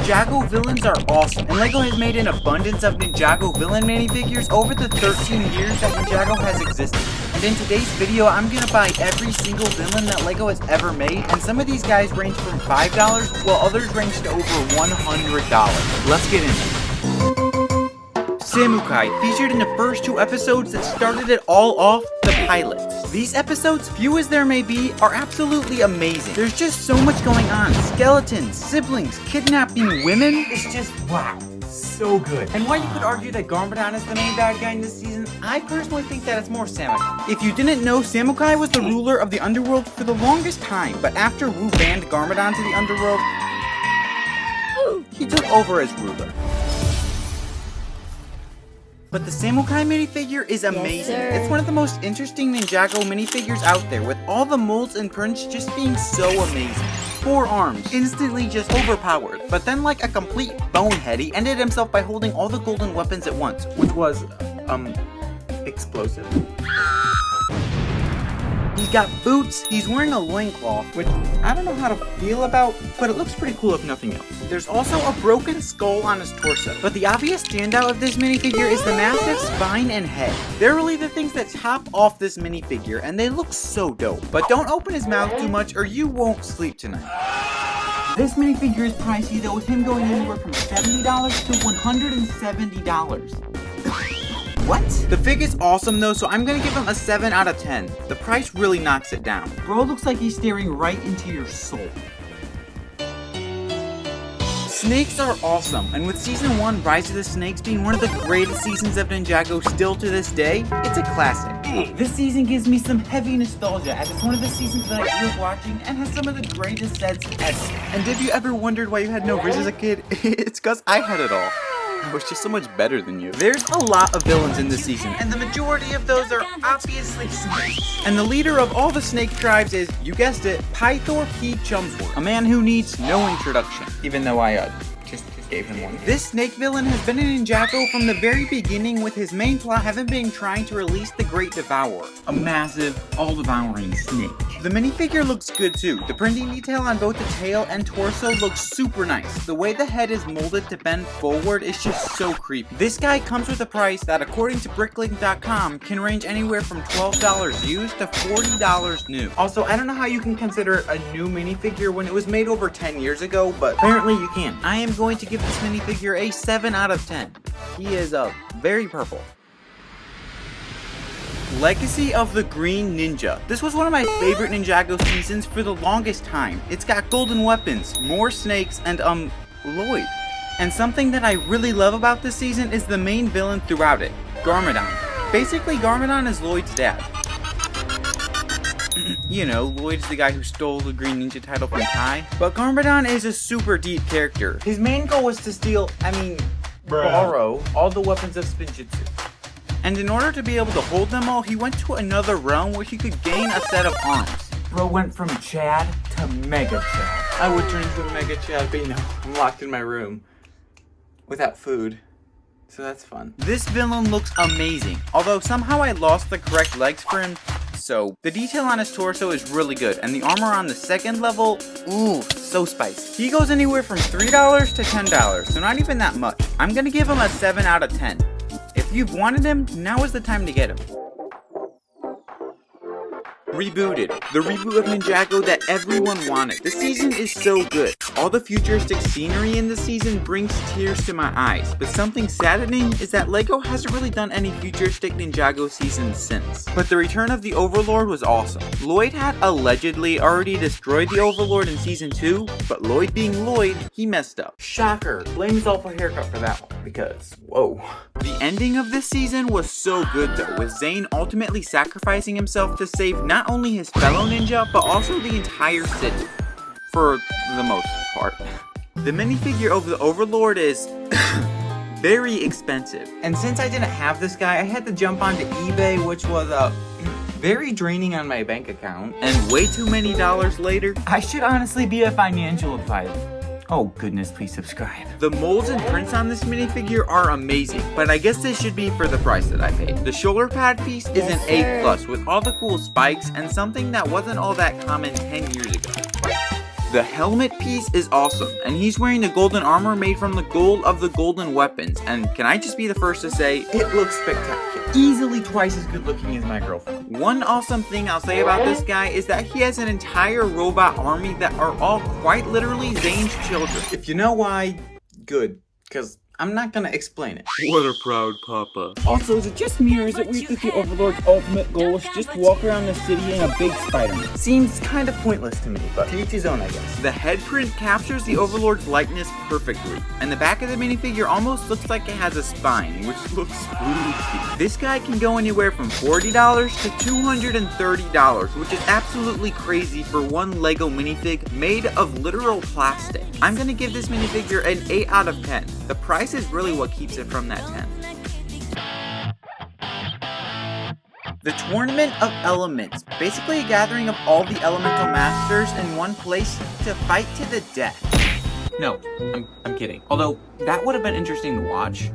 Ninjago Villains are awesome, and LEGO has made an abundance of Ninjago Villain minifigures over the 13 years that Ninjago has existed. And in today's video, I'm gonna buy every single villain that LEGO has ever made, and some of these guys range from $5, while others range to over $100. Let's get into it. Samukai, featured in the first 2 episodes that started it all off, the pilots. These episodes, few as there may be, are absolutely amazing. There's just so much going on. Skeletons, siblings, kidnapping women. It's just, wow, so good. And while you could argue that Garmadon is the main bad guy in this season, I personally think that it's more Samukai. If you didn't know, Samukai was the ruler of the underworld for the longest time, but after Wu banned Garmadon to the underworld, he took over as ruler. But the Samukai minifigure is amazing. Yes, it's one of the most interesting Ninjago minifigures out there, with all the molds and prints just being so amazing. 4 arms, instantly just overpowered. But then, like a complete bonehead, he ended himself by holding all the golden weapons at once, which was, explosive. He's got boots, he's wearing a loincloth, which I don't know how to feel about, but it looks pretty cool if nothing else. There's also a broken skull on his torso, but the obvious standout of this minifigure is the massive spine and head. They're really the things that top off this minifigure, and they look so dope. But don't open his mouth too much or you won't sleep tonight. This minifigure is pricey though, with him going anywhere from $70 to $170. What? The fig is awesome though, so I'm gonna give him a 7 out of 10. The price really knocks it down. Bro looks like he's staring right into your soul. Snakes are awesome, and with Season 1 Rise of the Snakes being one of the greatest seasons of Ninjago still to this day, it's a classic. This season gives me some heavy nostalgia, as it's one of the seasons that I grew up watching and has some of the greatest sets ever. And if you ever wondered why you had no Riz as a kid, it's cause I had it all. I was just so much better than you. There's a lot of villains in this season, and the majority of those are obviously snakes. And the leader of all the snake tribes is, you guessed it, Pythor P. Chumsworth, a man who needs no introduction, even though I just gave him one. This snake villain has been in Ninjago from the very beginning, with his main plot having been trying to release the Great Devourer, a massive, all-devouring snake. The minifigure looks good too. The printing detail on both the tail and torso looks super nice. The way the head is molded to bend forward is just so creepy. This guy comes with a price that, according to bricklink.com, can range anywhere from $12 used to $40 new. Also, I don't know how you can consider it a new minifigure when it was made over 10 years ago, but apparently you can. I am going to give this minifigure a 7 out of 10. He is very purple. Legacy of the Green Ninja. This was one of my favorite Ninjago seasons for the longest time. It's got golden weapons, more snakes, and Lloyd. And something that I really love about this season is the main villain throughout it, Garmadon. Basically, Garmadon is Lloyd's dad. You know, Lloyd's the guy who stole the Green Ninja title from Tai. But Garmadon is a super deep character. His main goal was to steal, borrow all the weapons of Spinjitzu. And in order to be able to hold them all, he went to another realm where he could gain a set of arms. Bro went from Chad to Mega Chad. I would turn into a Mega Chad, but you know, I'm locked in my room without food. So that's fun. This villain looks amazing, although somehow I lost the correct legs for him. So the detail on his torso is really good, and the armor on the 2nd level, ooh, so spicy. He goes anywhere from $3 to $10, so not even that much. I'm gonna give him a 7 out of 10. If you've wanted him, now is the time to get him. Rebooted. The reboot of Ninjago that everyone wanted. This season is so good. All the futuristic scenery in this season brings tears to my eyes, but something saddening is that LEGO hasn't really done any futuristic Ninjago seasons since. But the return of the Overlord was awesome. Lloyd had allegedly already destroyed the Overlord in Season 2, but Lloyd being Lloyd, he messed up. Shocker. Blame his awful haircut for that one, because, whoa. The ending of this season was so good though, with Zane ultimately sacrificing himself to save not only his fellow ninja, but also the entire city. For the most part. The minifigure of the Overlord is very expensive. And since I didn't have this guy, I had to jump onto eBay, which was very draining on my bank account. And way too many dollars later, I should honestly be a financial advisor. Oh goodness, please subscribe. The molds and prints on this minifigure are amazing, but I guess this should be for the price that I paid. The shoulder pad piece is an A+ with all the cool spikes and something that wasn't all that common 10 years ago. The helmet piece is awesome, and he's wearing the golden armor made from the gold of the golden weapons, and can I just be the first to say, it looks spectacular. Easily twice as good looking as my girlfriend. One awesome thing I'll say about this guy is that he has an entire robot army that are all quite literally Zane's children. If you know why, good, because I'm not gonna explain it. What a proud papa. Also, is it just me or is it weird that the Overlord's ultimate goal is just to walk around the city in a big Spider-Man? Seems kind of pointless to me, but to each his own, I guess. The head print captures the Overlord's likeness perfectly, and the back of the minifigure almost looks like it has a spine, which looks spooky. This guy can go anywhere from $40 to $230, which is absolutely crazy for one Lego minifig made of literal plastic. I'm gonna give this minifigure an 8 out of 10. The price is really what keeps it from that 10. The Tournament of Elements, basically a gathering of all the elemental masters in one place to fight to the death. No, I'm kidding. Although, that would have been interesting to watch.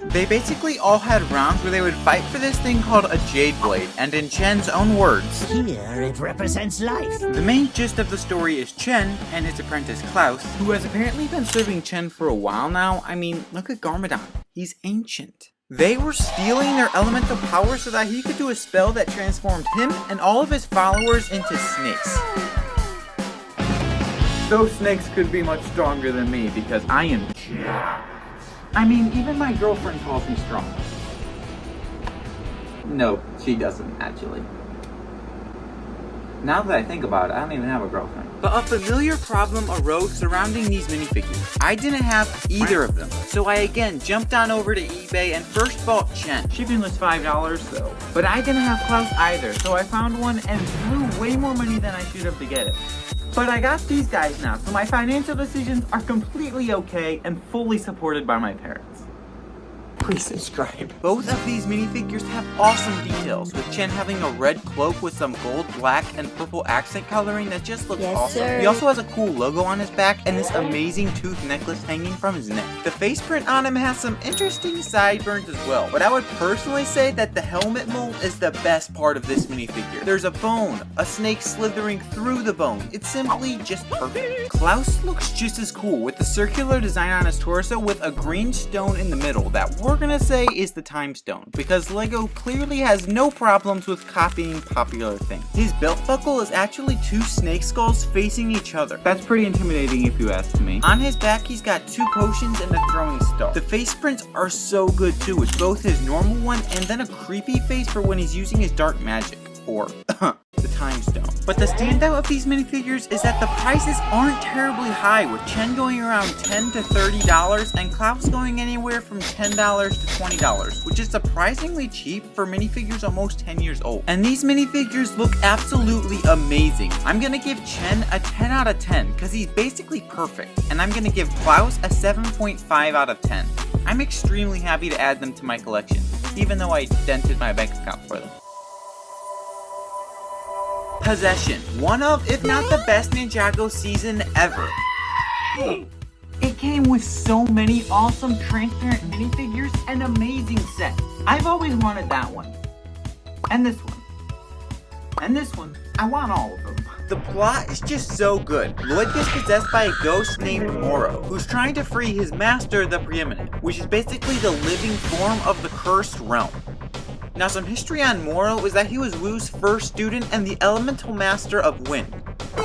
They basically all had rounds where they would fight for this thing called a Jade Blade, and in Chen's own words, here it represents life. The main gist of the story is Chen and his apprentice Klaus, who has apparently been serving Chen for a while now. I mean, look at Garmadon. He's ancient. They were stealing their elemental power so that he could do a spell that transformed him and all of his followers into snakes. Those snakes could be much stronger than me because I am jacked. I mean, even my girlfriend calls me strong. No, she doesn't, actually. Now that I think about it, I don't even have a girlfriend. But a familiar problem arose surrounding these minifigures. I didn't have either of them, so I again jumped on over to eBay and first bought Chen. Shipping was $5 though. But I didn't have Klaus either, so I found one and blew way more money than I should have to get it. But I got these guys now, so my financial decisions are completely okay and fully supported by my parents. Please subscribe. Both of these minifigures have awesome details, with Chen having a red cloak with some gold, black, and purple accent coloring that just looks awesome. Sir. He also has a cool logo on his back and this amazing tooth necklace hanging from his neck. The face print on him has some interesting sideburns as well, but I would personally say that the helmet mold is the best part of this minifigure. There's a bone, a snake slithering through the bone. It's simply just perfect. Klaus looks just as cool with the circular design on his torso with a green stone in the middle that we're gonna say is the time stone, because Lego clearly has no problems with copying popular things. His belt buckle is actually two snake skulls facing each other. That's pretty intimidating if you ask me. On his back he's got two potions and a throwing star. The face prints are so good too, with both his normal one and then a creepy face for when he's using his dark magic, or the time stone. But the standout of these minifigures is that the prices aren't terribly high, with Chen going around $10 to $30 and Klaus going anywhere from $10 to $20, which is surprisingly cheap for minifigures almost 10 years old. And these minifigures look absolutely amazing. I'm gonna give Chen a 10 out of 10 because he's basically perfect, and I'm gonna give Klaus a 7.5 out of 10. I'm extremely happy to add them to my collection, even though I dented my bank account for them. Possession, one of, if not the best Ninjago season ever. It came with so many awesome transparent minifigures and amazing sets. I've always wanted that one. And this one. And this one. I want all of them. The plot is just so good. Lloyd gets possessed by a ghost named Moro, who's trying to free his master, the Preeminent, which is basically the living form of the cursed realm. Now, some history on Moro is that he was Wu's first student and the elemental master of wind.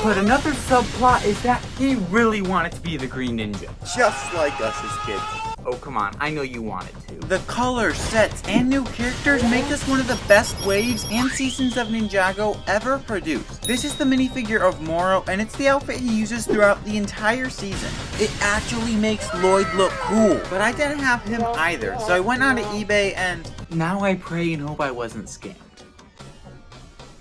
But another subplot is that he really wanted to be the Green Ninja. Just like us as kids. Oh, come on, I know you wanted to. The colors, sets, and new characters make this one of the best waves and seasons of Ninjago ever produced. This is the minifigure of Moro, and it's the outfit he uses throughout the entire season. It actually makes Lloyd look cool, but I didn't have him either, so I went onto eBay and now I pray and hope I wasn't scammed.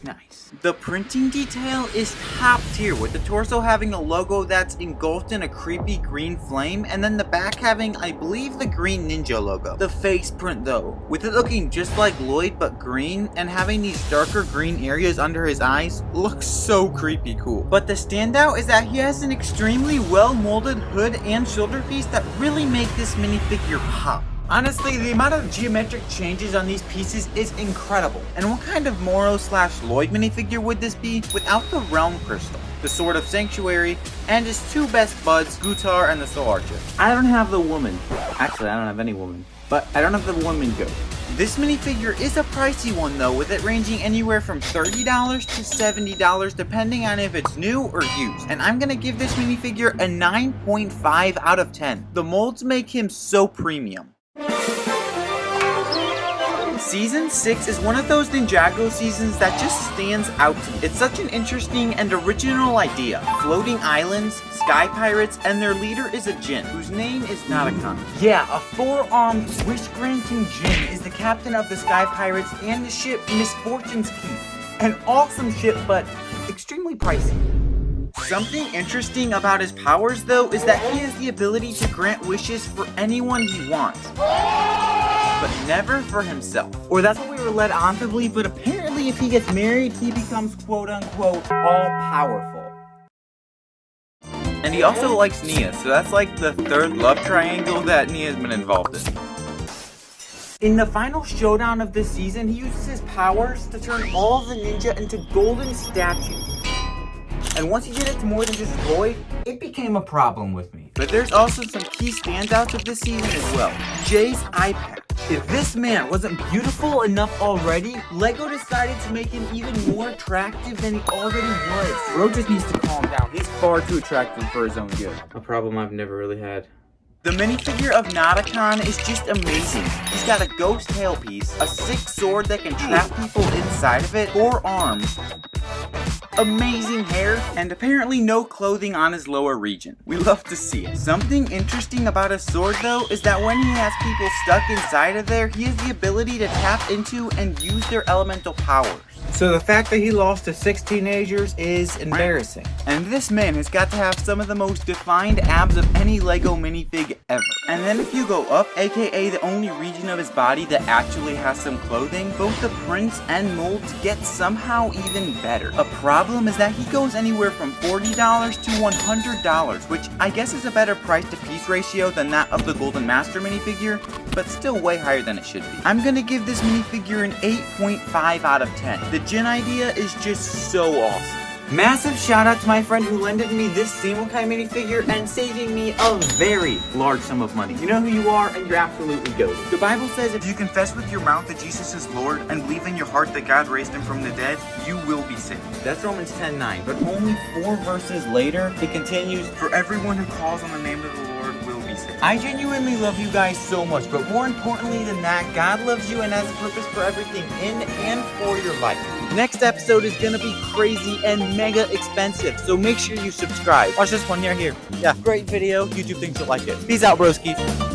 Nice. The printing detail is top tier, with the torso having a logo that's engulfed in a creepy green flame, and then the back having, I believe, the Green Ninja logo. The face print though, with it looking just like Lloyd but green, and having these darker green areas under his eyes, looks so creepy cool. But the standout is that he has an extremely well molded hood and shoulder piece that really make this minifigure pop. Honestly, the amount of geometric changes on these pieces is incredible. And what kind of Moro / Lloyd minifigure would this be without the Realm Crystal? the Sword of Sanctuary, and his two best buds, Guitar and the Soul Archer. I don't have the woman. Actually, I don't have any woman. But I don't have the woman goat. This minifigure is a pricey one though, with it ranging anywhere from $30 to $70 depending on if it's new or used. And I'm gonna give this minifigure a 9.5 out of 10. The molds make him so premium. Season 6 is one of those Ninjago seasons that just stands out to me. It's such an interesting and original idea. Floating islands, sky pirates, and their leader is a djinn, whose name is Natakan. Yeah, a four-armed, wish-granting djinn is the captain of the sky pirates and the ship Misfortune's Keep. An awesome ship, but extremely pricey. Something interesting about his powers, though, is that he has the ability to grant wishes for anyone he wants. But never for himself. Or that's what we were led on to believe, but apparently if he gets married, he becomes quote-unquote all-powerful. And he also likes Nia, so that's like the third love triangle that Nia has been involved in. In the final showdown of this season, he uses his powers to turn all the ninja into golden statues. And once he did it to more than just Roy, it became a problem with me. But there's also some key standouts of this season as well. Jay's eye patch. If this man wasn't beautiful enough already, LEGO decided to make him even more attractive than he already was. Bro just needs to calm down. He's far too attractive for his own good. A problem I've never really had. The minifigure of Natakan is just amazing. He's got a ghost tailpiece, a sick sword that can trap people inside of it, 4 arms, amazing hair, and apparently no clothing on his lower region. We love to see it. Something interesting about his sword though is that when he has people stuck inside of there, he has the ability to tap into and use their elemental powers. So the fact that he lost to 6 teenagers is embarrassing. And this man has got to have some of the most defined abs of any LEGO minifig ever. And then if you go up, aka the only region of his body that actually has some clothing, both the prints and molds get somehow even better. A problem is that he goes anywhere from $40 to $100, which I guess is a better price to piece ratio than that of the Golden Master minifigure, but still way higher than it should be. I'm gonna give this minifigure an 8.5 out of 10. The djinn idea is just so awesome. Massive shout out to my friend who lended me this Samukai minifigure and saving me a very large sum of money. You know who you are and you're absolutely goated. The Bible says if you confess with your mouth that Jesus is Lord and believe in your heart that God raised him from the dead, you will be saved. That's Romans 10:9, but only 4 verses later, it continues, for everyone who calls on the name of the Lord will be saved. I genuinely love you guys so much, but more importantly than that, God loves you and has a purpose for everything in and for your life. Next episode is gonna be crazy and mega expensive, so make sure you subscribe. Watch this one here. Yeah, great video. YouTube thinks you'll like it. Peace out, broskies.